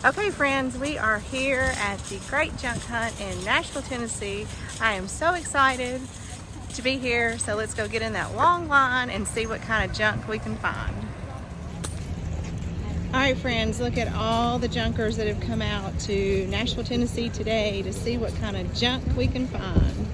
Okay friends, we are here at the Great Junk Hunt in Nashville, Tennessee. I am so excited to be here, so let's go get in that long line and see what kind of junk we can find. All right friends, look at all the junkers that have come out to Nashville, Tennessee today to see what kind of junk we can find.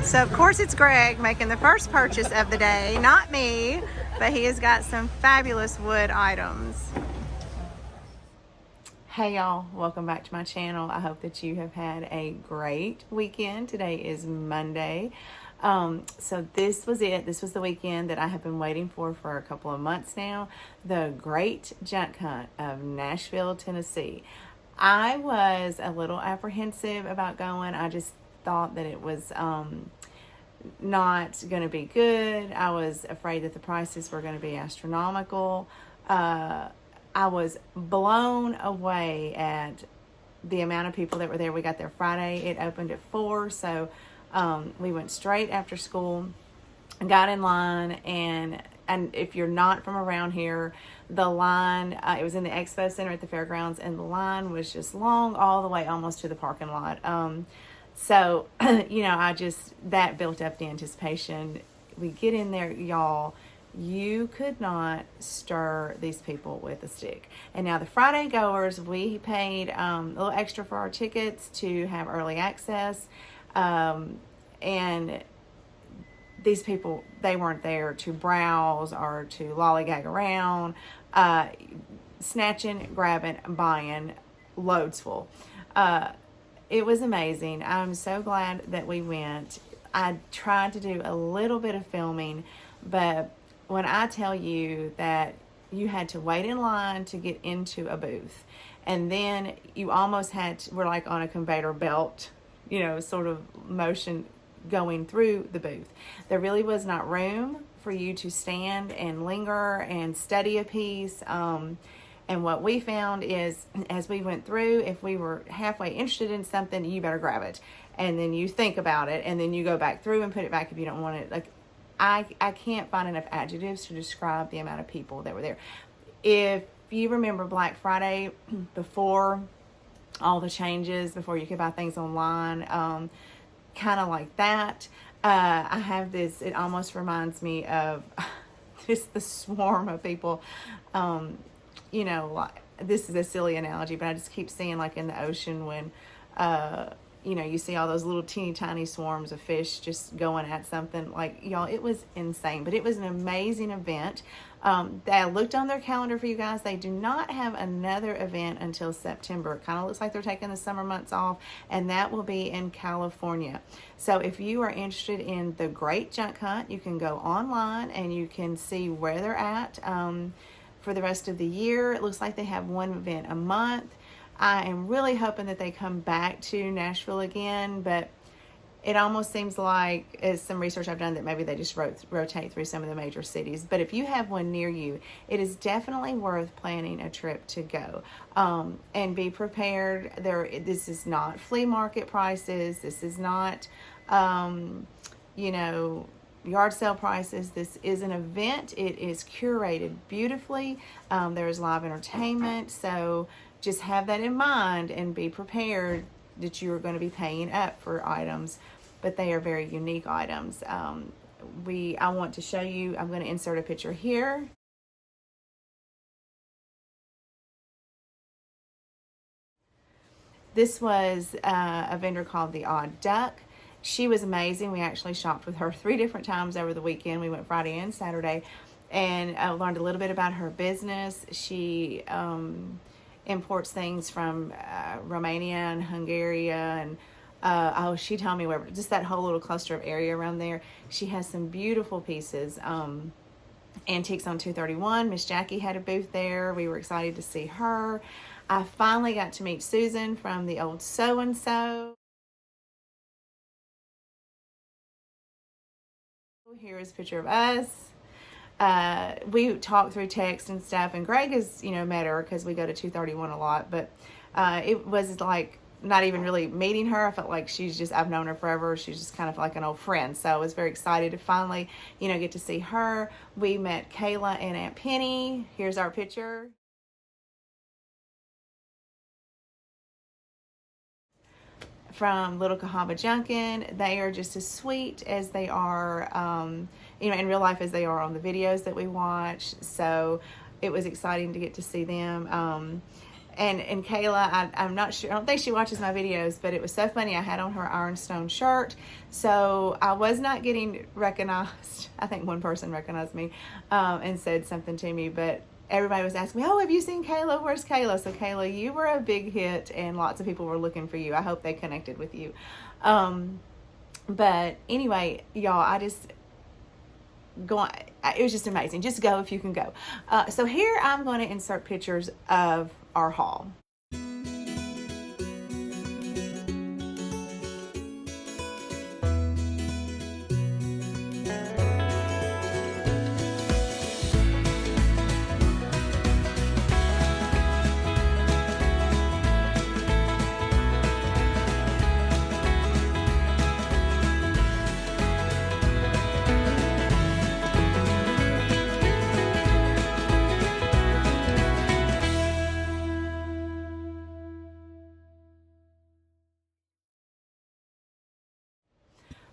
So of course it's Greg making the first purchase of the day, not me, but he has got some fabulous wood items. Hey y'all, welcome back to my channel. I hope that you have had a great weekend. Today is Monday. So this was it. This was the weekend that I have been waiting for a couple of months now. The Great Junk Hunt of Nashville, Tennessee. I was a little apprehensive about going. I just thought that it was not going to be good. I was afraid that the prices were going to be astronomical. I was blown away at the amount of people that were there. We got there Friday. It opened at 4, so we went straight after school, got in line, and if you're not from around here, the line, it was in the expo center at the fairgrounds, and the line was just long all the way almost to the parking lot. So, that built up the anticipation. We get in there, y'all, you could not stir these people with a stick. And now the Friday goers, we paid a little extra for our tickets to have early access. And these people, they weren't there to browse or to lollygag around, snatching, grabbing, buying, loads full. It was amazing. I'm so glad that we went. I tried to do a little bit of filming, but when I tell you that you had to wait in line to get into a booth, and then you almost we're like on a conveyor belt, sort of motion going through the booth. There really was not room for you to stand and linger and study a piece. And what we found is, as we went through, if we were halfway interested in something, you better grab it. And then you think about it, and then you go back through and put it back if you don't want it. Like, I can't find enough adjectives to describe the amount of people that were there. If you remember Black Friday, before all the changes, before you could buy things online, kind of like that, I have this, it almost reminds me of just the swarm of people. Like, this is a silly analogy, but I just keep seeing, like, in the ocean when, you see all those little teeny tiny swarms of fish just going at something. Like, y'all, it was insane, but it was an amazing event. I looked on their calendar for you guys. They do not have another event until September. It kind of looks like they're taking the summer months off, and that will be in California. So if you are interested in the Great Junk Hunt, you can go online and you can see where they're at. For the rest of the year, it looks like they have one event a month. I am really hoping that they come back to Nashville again, but it almost seems like, as some research I've done, that maybe they just rotate through some of the major cities. But if you have one near you, it is definitely worth planning a trip to go, and be prepared. This is not flea market prices. This is not, yard sale prices. This is an event. It is curated beautifully. There is live entertainment. So just have that in mind and be prepared that you are going to be paying up for items, but they are very unique items. I want to show you, I'm going to insert a picture here. This was a vendor called The Odd Duck. She was amazing. We actually shopped with her 3 different times over the weekend. We went Friday and Saturday, and I learned a little bit about her business. She imports things from Romania and Hungary, and she told me where, just that whole little cluster of area around there. She has some beautiful pieces. Antiques on 231. Miss Jackie had a booth there. We were excited to see her. I finally got to meet Susan from the old So-and-So. Here is a picture of us. We talked through text and stuff, and Greg has, met her because we go to 231 a lot, but it was like not even really meeting her. I felt like I've known her forever. She's just kind of like an old friend. So I was very excited to finally, get to see her. We met Kayla and Aunt Penny. Here's our picture. From Little Cahaba Junction. They are just as sweet as they are, in real life as they are on the videos that we watch. So it was exciting to get to see them. And Kayla, I'm not sure, I don't think she watches my videos, but it was so funny. I had on her Ironstone shirt, so I was not getting recognized. I think one person recognized me and said something to me, but everybody was asking me, oh, have you seen Kayla? Where's Kayla? So Kayla, you were a big hit, and lots of people were looking for you. I hope they connected with you. But anyway, y'all, it was just amazing. Just go if you can go. So here I'm going to insert pictures of our haul.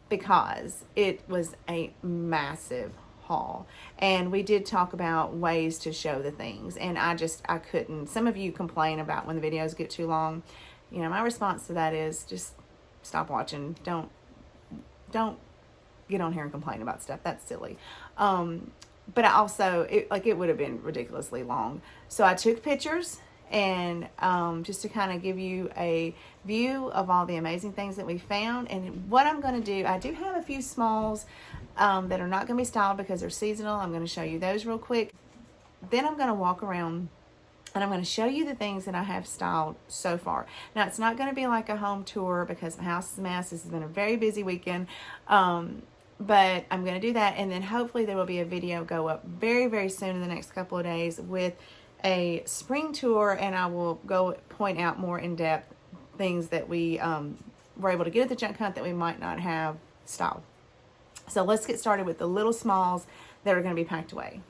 Because it was a massive haul, and we did talk about ways to show the things, and I couldn't. Some of you complain about when the videos get too long. My response to that is just stop watching. Don't get on here and complain about stuff. That's silly. But I also, it would have been ridiculously long, so I took pictures, and just to kind of give you a view of all the amazing things that we found. And what I'm going to do, I do have a few smalls that are not going to be styled because they're seasonal. I'm going to show you those real quick. Then I'm going to walk around and I'm going to show you the things that I have styled so far. Now, it's not going to be like a home tour because my house is a mess. This has been a very busy weekend. But I'm going to do that, and then hopefully there will be a video go up very, very soon in the next couple of days with a spring tour, and I will go point out more in depth things that we were able to get at the junk hunt that we might not have styled. So let's get started with the little smalls that are going to be packed away.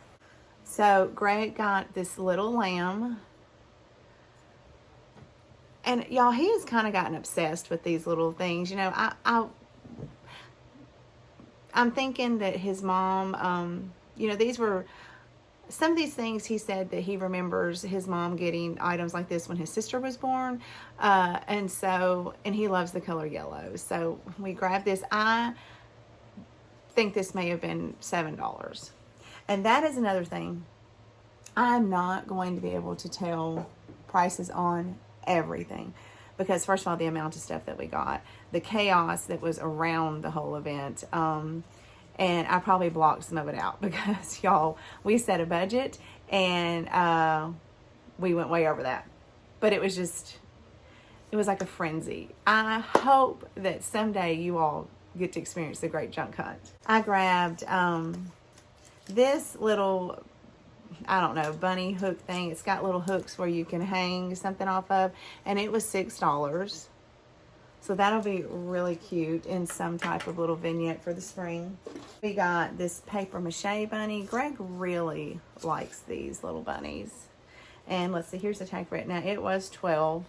So Greg got this little lamb, and y'all, he has kind of gotten obsessed with these little things. I'm thinking that his mom, these were some of these things. He said that he remembers his mom getting items like this when his sister was born. And he loves the color yellow. So we grabbed this. I think this may have been $7. And that is another thing. I'm not going to be able to tell prices on everything, because first of all, the amount of stuff that we got, the chaos that was around the whole event, and I probably blocked some of it out because y'all, we set a budget and we went way over that, but it was like a frenzy. I hope that someday you all get to experience the great junk hunt. I grabbed this little, I don't know, bunny hook thing. It's got little hooks where you can hang something off of, and it was $6. So that'll be really cute in some type of little vignette for the spring. We got this paper mache bunny. Greg really likes these little bunnies. And let's see, here's the tag for it. Now, it was $12.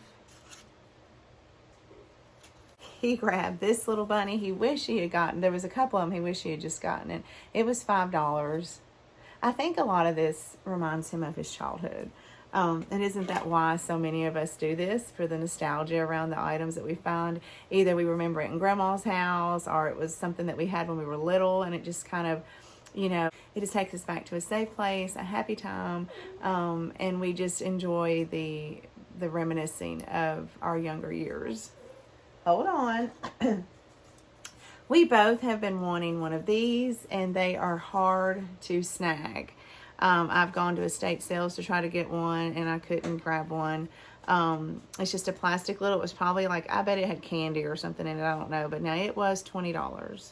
He grabbed this little bunny. He wished he had gotten, there was a couple of them he wished he had just gotten it. It was $5. I think a lot of this reminds him of his childhood. And isn't that why so many of us do this, for the nostalgia around the items that we find? Either we remember it in grandma's house, or it was something that we had when we were little, and it just kind of, it just takes us back to a safe place, a happy time, and we just enjoy the reminiscing of our younger years. Hold on. We both have been wanting one of these, and they are hard to snag. I've gone to estate sales to try to get one, and I couldn't grab one. It's just a plastic little, it was probably like, I bet it had candy or something in it, I don't know, but now it was $20.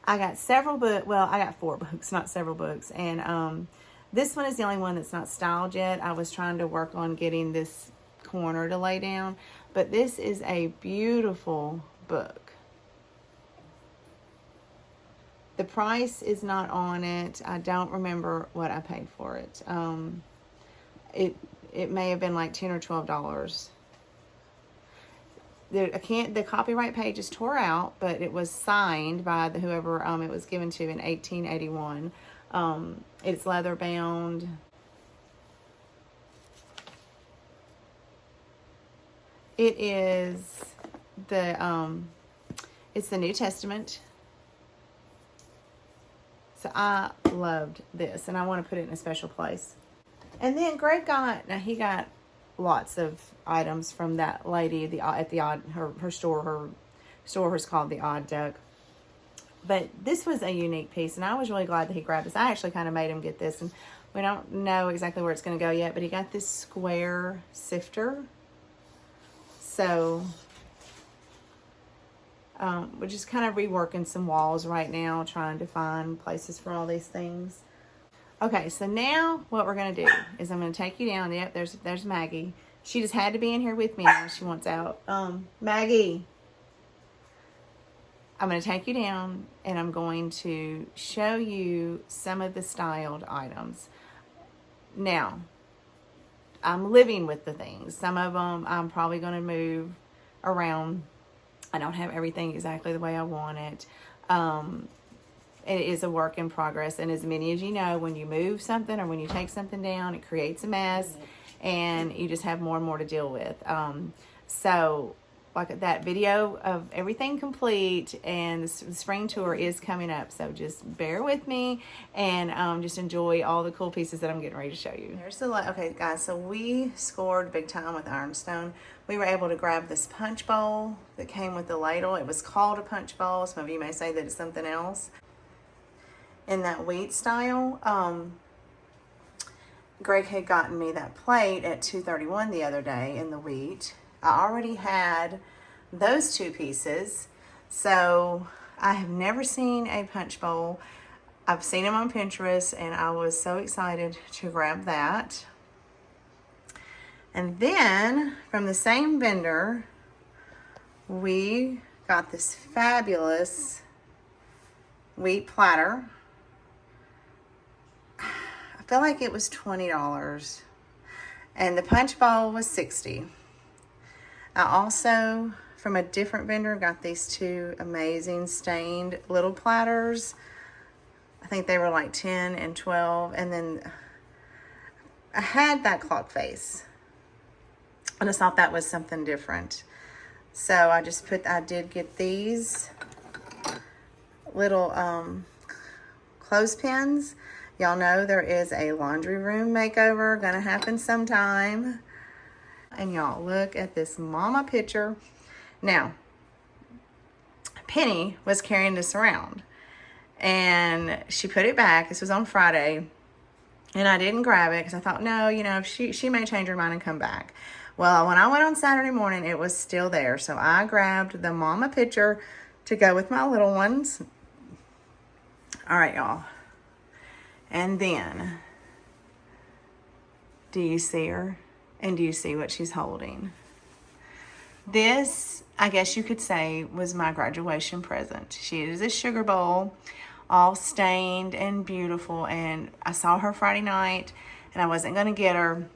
I got several books. Well, I got 4 books, not several books. And this one is the only one that's not styled yet. I was trying to work on getting this corner to lay down. But this is a beautiful book. The price is not on it. I don't remember what I paid for it. It may have been like $10 or $12. The copyright page is tore out, but it was signed by whoever it was given to in 1881. It's leather bound. It is it's the New Testament. So I loved this, and I want to put it in a special place. And then Greg he got lots of items from that lady at the Odd, her store. Her store is called the Odd Duck. But this was a unique piece, and I was really glad that he grabbed this. I actually kind of made him get this, and we don't know exactly where it's going to go yet, but he got this square sifter. So we're just kind of reworking some walls right now, trying to find places for all these things. Okay, so now what we're going to do is I'm going to take you down. Yep, there's Maggie. She just had to be in here with me now. She wants out. Maggie, I'm going to take you down, and I'm going to show you some of the styled items. Now, I'm living with the things. Some of them I'm probably going to move around. I don't have everything exactly the way I want it. It is a work in progress, and as many as you know, when you move something or when you take something down, it creates a mess, and you just have more and more to deal with. So like that video of everything complete, and the spring tour is coming up, so just bear with me and just enjoy all the cool pieces that I'm getting ready to show you. There's the okay, guys, so we scored big time with Ironstone. We were able to grab this punch bowl that came with the ladle. It was called a punch bowl. Some of you may say that it's something else. In that wheat style, Greg had gotten me that plate at $2.31 the other day in the wheat. I already had those 2 pieces, so I have never seen a punch bowl. I've seen them on Pinterest, and I was so excited to grab that. And then from the same vendor, we got this fabulous wheat platter. I feel like it was $20, and the punch bowl was $60. I also, from a different vendor, got these 2 amazing stained little platters. I think they were like 10 and 12. And then I had that clock face. I just thought that was something different. So I did get these little clothespins. Y'all know there is a laundry room makeover gonna happen sometime. And y'all, look at this mama picture. Now, Penny was carrying this around, and she put it back. This was on Friday, and I didn't grab it because I thought, no, you know, she may change her mind and come back. Well, when I went on Saturday morning, it was still there. So I grabbed the mama picture to go with my little ones. All right, y'all. And then, do you see her? And do you see what she's holding? This, I guess you could say, was my graduation present. She is a sugar bowl, all stained and beautiful. And I saw her Friday night, and I wasn't going to get her.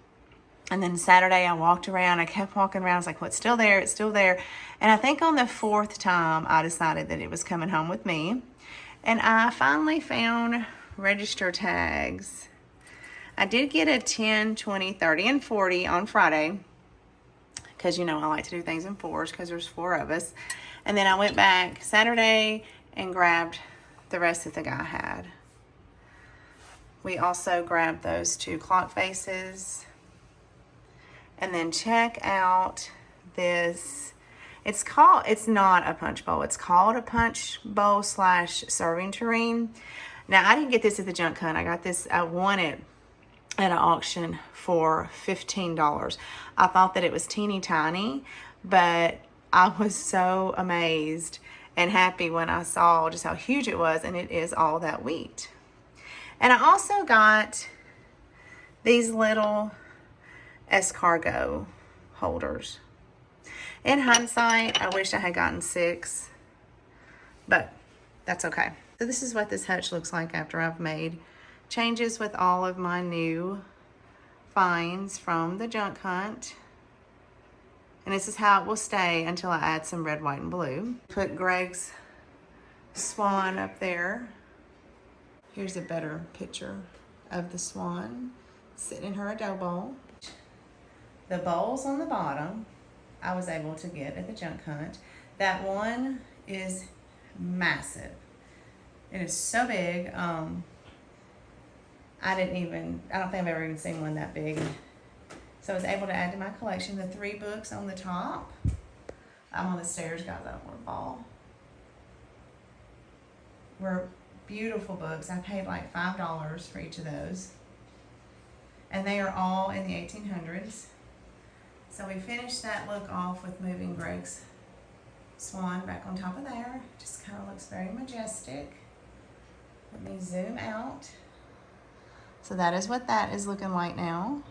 And then Saturday, I walked around. I kept walking around. I was like, well, it's still there. It's still there. And I think on the 4th time, I decided that it was coming home with me. And I finally found register tags. I did get a 10, 20, 30, and 40 on Friday, because, you know, I like to do things in 4s because there's 4 of us. And then I went back Saturday and grabbed the rest that the guy had. We also grabbed those 2 clock faces. And then check out this. It's not a punch bowl. It's called a punch bowl / serving tureen. Now, I didn't get this at the junk hunt. I won it at an auction for $15. I thought that it was teeny tiny, but I was so amazed and happy when I saw just how huge it was, and it is all that wheat. And I also got these little escargot holders. In hindsight, I wish I had gotten 6, but that's okay. So this is what this hutch looks like after I've made changes with all of my new finds from the junk hunt. And this is how it will stay until I add some red, white, and blue. Put Greg's swan up there. Here's a better picture of the swan sitting in her dough bowl. The bowls on the bottom I was able to get at the junk hunt. That one is massive. It is so big. I don't think I've ever even seen one that big. So I was able to add to my collection the 3 books on the top. I'm on the stairs, guys, I don't want to fall. Were beautiful books. I paid like $5 for each of those. And they are all in the 1800s. So we finished that look off with moving Greg's swan back on top of there. Just kind of looks very majestic. Let me zoom out. So that is what that is looking like now.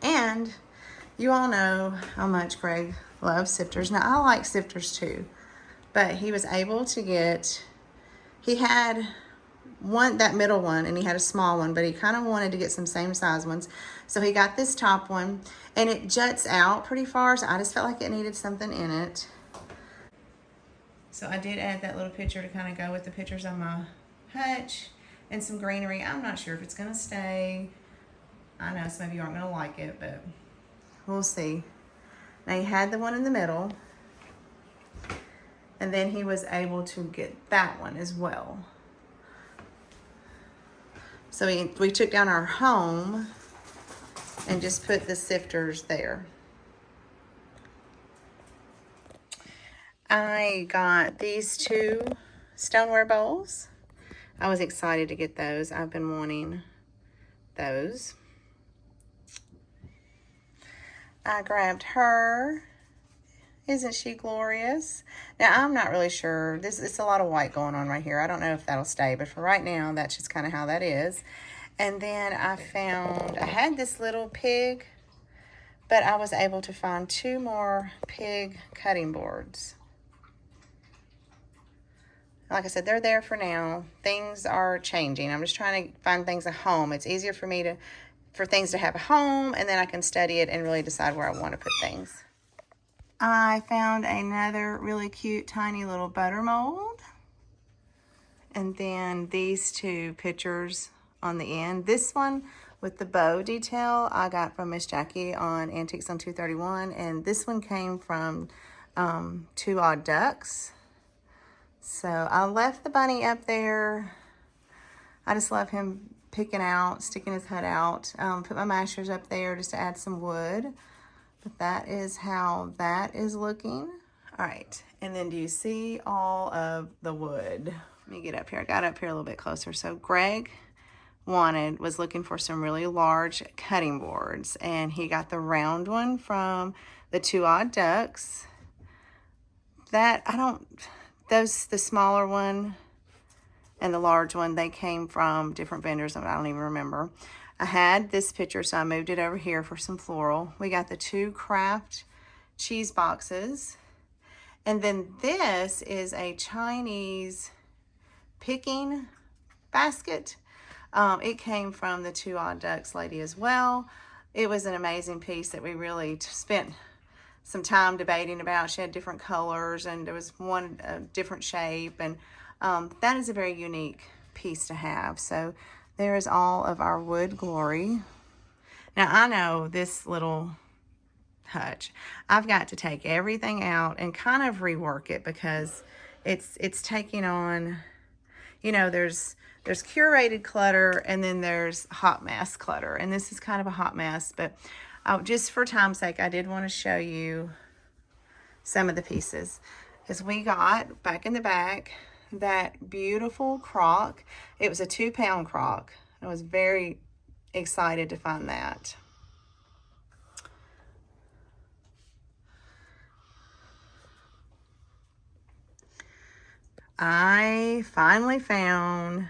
And you all know how much Greg loves sifters. Now, I like sifters too, but he was able to get, he had one, that middle one, and he had a small one, but he kind of wanted to get some same size ones. So he got this top one, and it juts out pretty far, so I just felt like it needed something in it. So I did add that little picture to kind of go with the pictures on my hutch and some greenery. I'm not sure if it's going to stay. I know some of you aren't going to like it, but we'll see. Now he had the one in the middle, and then he was able to get that one as well. So we took down our home and just put the sifters there. I got these 2 stoneware bowls. I was excited to get those. I've been wanting those. I grabbed her. Isn't she glorious? Now, I'm not really sure. It's a lot of white going on right here. I don't know if that'll stay, but for right now, that's just kind of how that is. And then I had this little pig, but I was able to find 2 more pig cutting boards. Like I said, they're there for now. Things are changing. I'm just trying to find things at home. It's easier for me for things to have a home, and then I can study it and really decide where I want to put things. I found another really cute tiny little butter mold. And then these 2 pictures on the end. This one with the bow detail I got from Miss Jackie on Antiques on 231. And this one came from 2 Odd Ducks. So I left the bunny up there. I just love him picking out, sticking his head out. Put my mashers up there just to add some wood. But that is how that is looking. All right, and then do you see all of the wood? Let me get up here. I got up here a little bit closer. So Greg was looking for some really large cutting boards, and he got the round one from the 2 Odd Ducks. The smaller one and the large one, they came from different vendors. I don't even remember. I had this picture, so I moved it over here for some floral. We got the 2 Kraft cheese boxes. And then this is a Chinese picking basket. It came from the 2 Odd Ducks lady as well. It was an amazing piece that we really spent some time debating about. She had different colors, and there was one different shape. And that is a very unique piece to have. So there is all of our wood glory. Now, I know this little hutch, I've got to take everything out and kind of rework it, because it's taking on, you know, there's curated clutter, and then there's hot mess clutter. And this is kind of a hot mess, but just for time's sake, I did want to show you some of the pieces. Because we got, back in the back, that beautiful crock. It was a 2-pound crock. I was very excited to find that. I finally found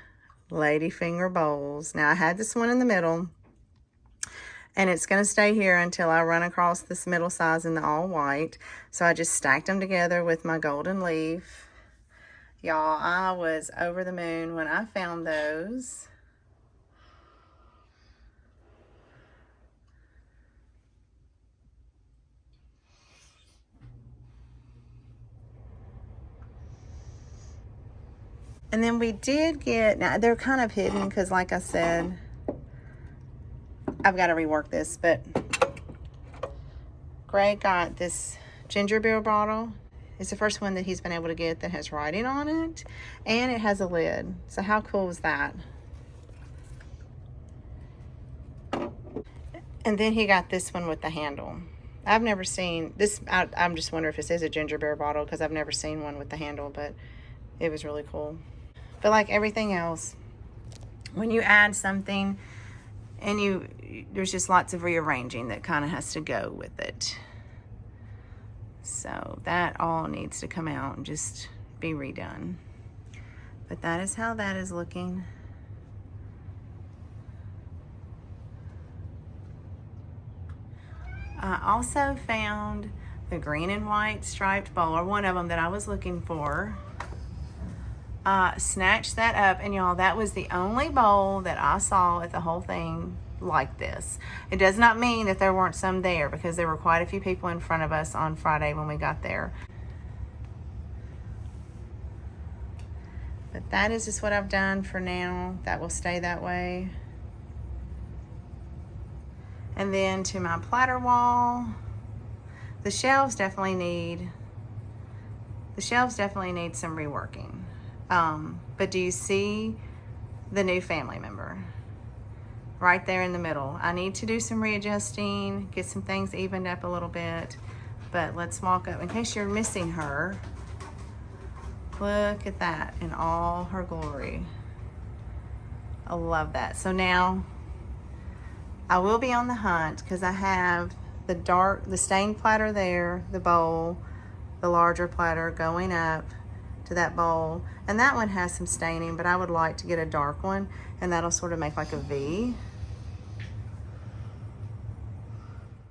ladyfinger bowls. Now I had this one in the middle, and it's going to stay here until I run across this middle size in the all white. So I just stacked them together with my golden leaf. Y'all, I was over the moon when I found those. And then we did get, now they're kind of hidden because like I said, I've got to rework this, but Greg got this ginger beer bottle. It's the first one that he's been able to get that has writing on it, and it has a lid. So how cool is that? And then he got this one with the handle. I've never seen this. I'm just wondering if this is a ginger beer bottle because I've never seen one with the handle, but it was really cool. But like everything else, when you add something and there's just lots of rearranging that kind of has to go with it. So that all needs to come out and just be redone. But that is how that is looking. I also found the green and white striped bowl, or one of them that I was looking for. Snatched that up, and y'all, that was the only bowl that I saw at the whole thing like this. It does not mean that there weren't some there, because there were quite a few people in front of us on Friday when we got there. But that is just what I've done for now. That will stay that way. And then to my platter wall, the shelves definitely need some reworking. But do you see the new family member right there in the middle? I need to do some readjusting, get some things evened up a little bit. But let's walk up in case you're missing her. Look at that in all her glory. I love that. So now I will be on the hunt because I have the stained platter there, the bowl, the larger platter going up to that bowl. And that one has some staining, but I would like to get a dark one, and that'll sort of make like a V.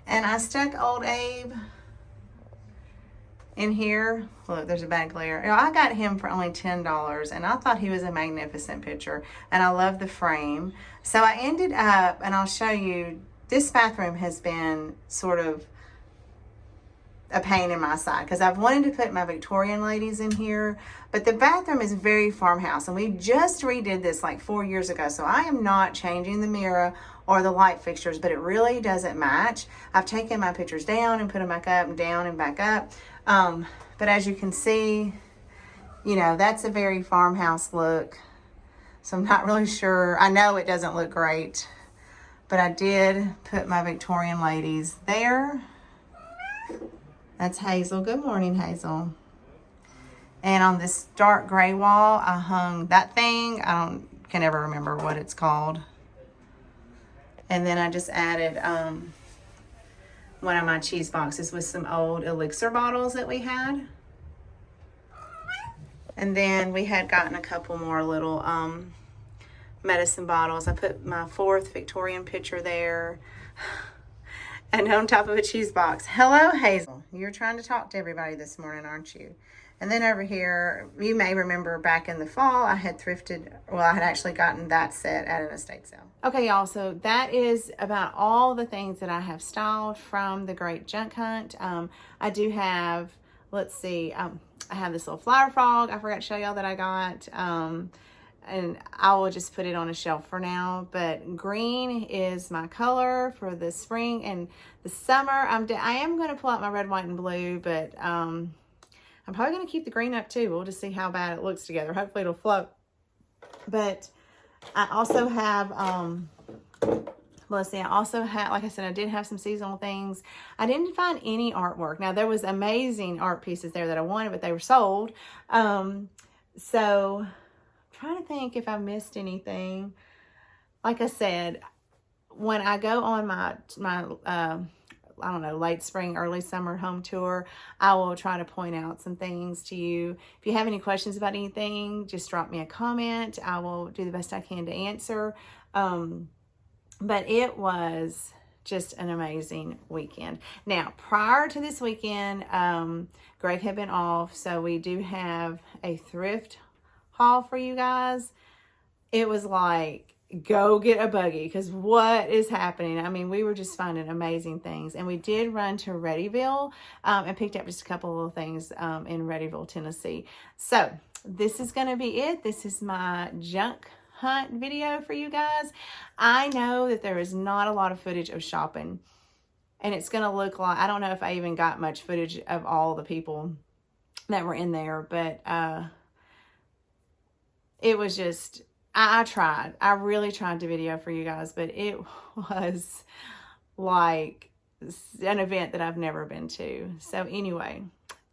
And I stuck Old Abe in here. Look, there's a bad glare. You know, I got him for only $10, and I thought he was a magnificent picture, and I love the frame. So I ended up, and I'll show you, this bathroom has been sort of a pain in my side because I've wanted to put my Victorian ladies in here, but the bathroom is very farmhouse, and we just redid this like 4 years ago. So I am not changing the mirror or the light fixtures, but it really doesn't match. I've taken my pictures down and put them back up and down and back up. But as you can see, you know, that's a very farmhouse look. So I'm not really sure. I know it doesn't look great, but I did put my Victorian ladies there. That's Hazel. Good morning, Hazel. And on this dark gray wall, I hung that thing. Can never remember what it's called. And then I just added one of my cheese boxes with some old elixir bottles that we had. And then we had gotten a couple more little medicine bottles. I put my 4th Victorian picture there. And on top of a cheese box. Hello, Hazel. You're trying to talk to everybody this morning, aren't you? And then over here, you may remember back in the fall, I had thrifted, well, I had actually gotten that set at an estate sale. Okay, y'all, so that is about all the things that I have styled from the Great Junk Hunt. I do have, let's see, I have this little flower frog I forgot to show y'all that I got. And I will just put it on a shelf for now. But green is my color for the spring and the summer. I am going to pull out my red, white, and blue, but I'm probably going to keep the green up too. We'll just see how bad it looks together. Hopefully it'll float. But I also have, let's see, I also have, like I said, I did have some seasonal things. I didn't find any artwork. Now, there was amazing art pieces there that I wanted, but they were sold. So trying to think if I missed anything. Like I said, when I go on my I don't know, late spring, early summer home tour, I will try to point out some things to you. If you have any questions about anything, just drop me a comment. I will do the best I can to answer. But it was just an amazing weekend. Now, prior to this weekend, Greg had been off, so we do have a thrift haul for you guys. It was like, go get a buggy, because what is happening? I mean, we were just finding amazing things. And we did run to Readyville and picked up just a couple of little things in Readyville, Tennessee. So this is going to be it. This is my junk hunt video for you guys. I know that there is not a lot of footage of shopping, and it's going to look like, I don't know if I even got much footage of all the people that were in there, but it was just, I tried. I really tried to video for you guys, but it was like an event that I've never been to. So anyway,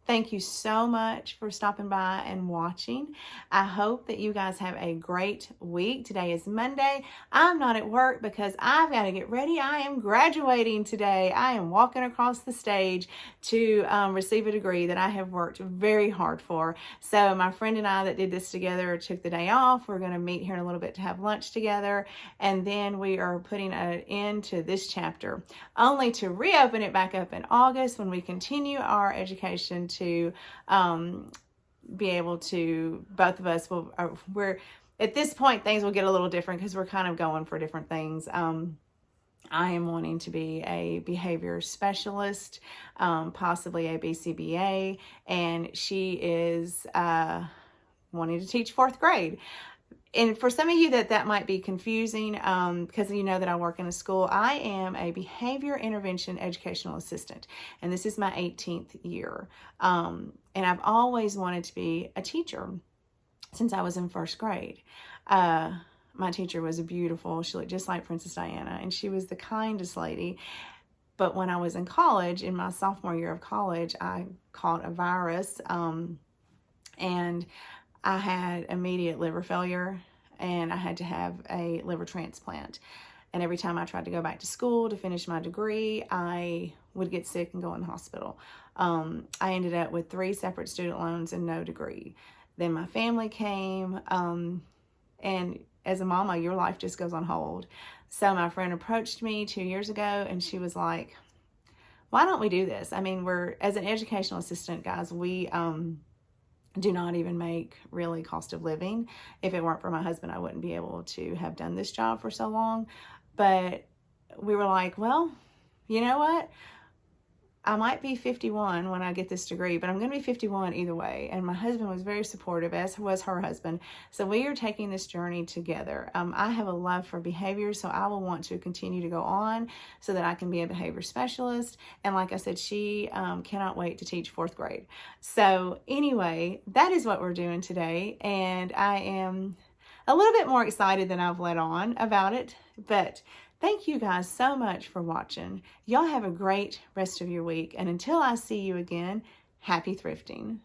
thank you so much for stopping by and watching. I hope that you guys have a great week. Today is Monday. I'm not at work because I've got to get ready. I am graduating today. I am walking across the stage to receive a degree that I have worked very hard for. So my friend and I that did this together took the day off. We're going to meet here in a little bit to have lunch together. And then we are putting an end to this chapter, only to reopen it back up in August when we continue our education to be able to, both of us will, we're at this point, things will get a little different because we're kind of going for different things. I am wanting to be a behavior specialist, possibly a BCBA, and she is wanting to teach 4th grade. And for some of you that might be confusing, because you know that I work in a school, I am a behavior intervention educational assistant, and this is my 18th year. And I've always wanted to be a teacher since I was in 1st grade. My teacher was beautiful. She looked just like Princess Diana, and she was the kindest lady. But when I was in college, in my sophomore year of college, I caught a virus, and I had immediate liver failure, and I had to have a liver transplant. And every time I tried to go back to school to finish my degree, I would get sick and go in the hospital. I ended up with 3 separate student loans and no degree. Then my family came, and as a mama, your life just goes on hold. So my friend approached me 2 years ago, and she was like, why don't we do this? I mean, as an educational assistant, guys, we do not even make really cost of living. If it weren't for my husband, I wouldn't be able to have done this job for so long. But we were like, well, you know what? I might be 51 when I get this degree, but I'm going to be 51 either way. And my husband was very supportive, as was her husband. So we are taking this journey together. I have a love for behavior, so I will want to continue to go on so that I can be a behavior specialist. And like I said, she cannot wait to teach 4th grade. So anyway, that is what we're doing today. And I am a little bit more excited than I've let on about it, but thank you guys so much for watching. Y'all have a great rest of your week. And until I see you again, happy thrifting.